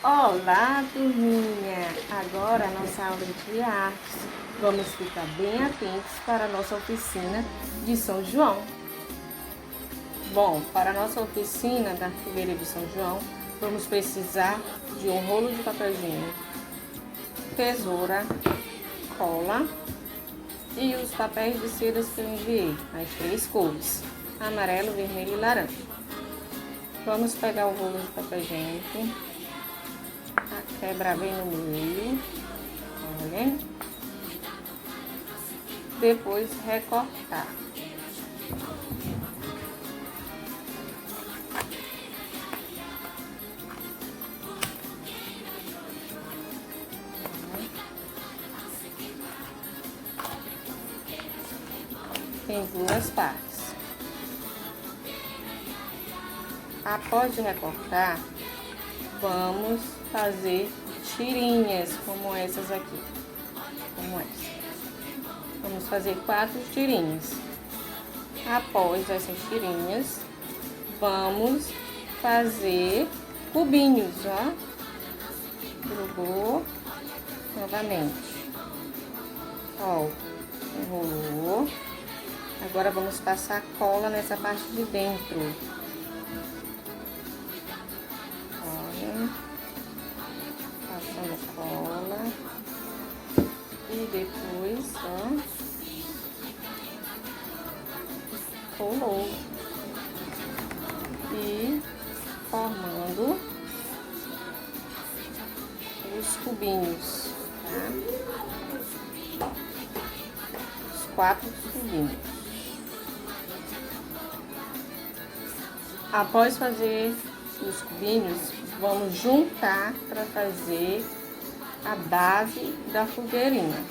Olá, turminha! Agora a nossa aula de artes. Vamos ficar bem atentos para a nossa oficina de São João. Bom, para a nossa oficina da fogueira de São João, vamos precisar de um rolo de papel higiênico, tesoura, cola e os papéis de seda que eu enviei, as 3 cores, amarelo, vermelho e laranja. Vamos pegar o rolo de papel higiênico, quebrar bem no meio, olha, depois recortar. Tem 2 partes. Após de recortar, vamos fazer tirinhas como essas aqui, como essa. Vamos fazer 4 tirinhas. Após essas tirinhas, vamos fazer cubinhos, ó. Grudou novamente. Ó, enrolou. Agora vamos passar cola nessa parte de dentro. Olha, passando cola e depois, ó, colou e formando os cubinhos, tá? Os 4 cubinhos. Após fazer os cubinhos, vamos juntar para fazer a base da fogueirinha.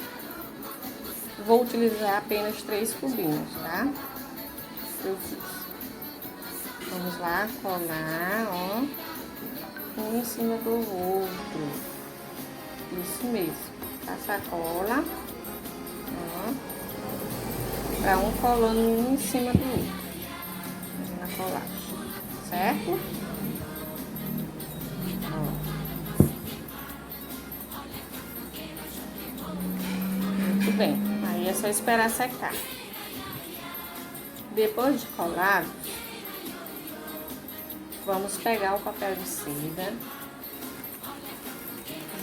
Vou utilizar apenas 3 cubinhos, tá? Eu fiz. Vamos lá colar, ó, um em cima do outro. Isso mesmo. Passa a cola, ó, para um colando um em cima do outro. Na colagem. Certo? Muito bem. Aí é só esperar secar. Depois de colado, vamos pegar o papel de seda,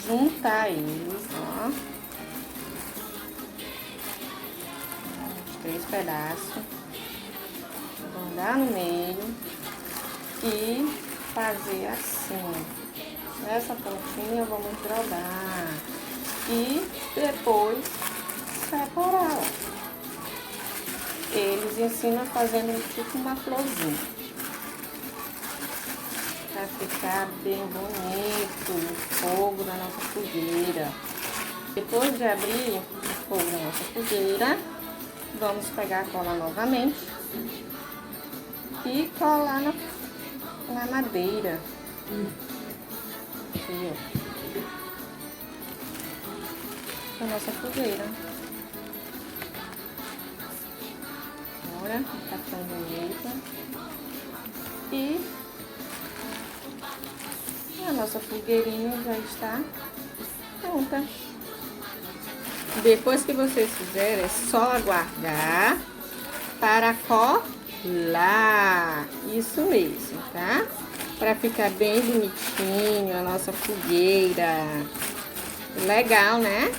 juntar eles, ó, os 3 pedaços, rodar no meio e fazer assim. Nessa pontinha vamos dobrar e depois separar. Eles ensinam fazendo tipo uma florzinha, para ficar bem bonito o fogo da nossa fogueira. Depois de abrir o fogo da nossa fogueira, vamos pegar a cola novamente e colar na madeira. Aqui, ó. A nossa fogueira. Agora, cartão bonito. E a nossa fogueirinha já está pronta. Depois que vocês fizerem, é só aguardar para colar. Isso mesmo, tá? Para ficar bem bonitinho a nossa fogueira. Legal, né?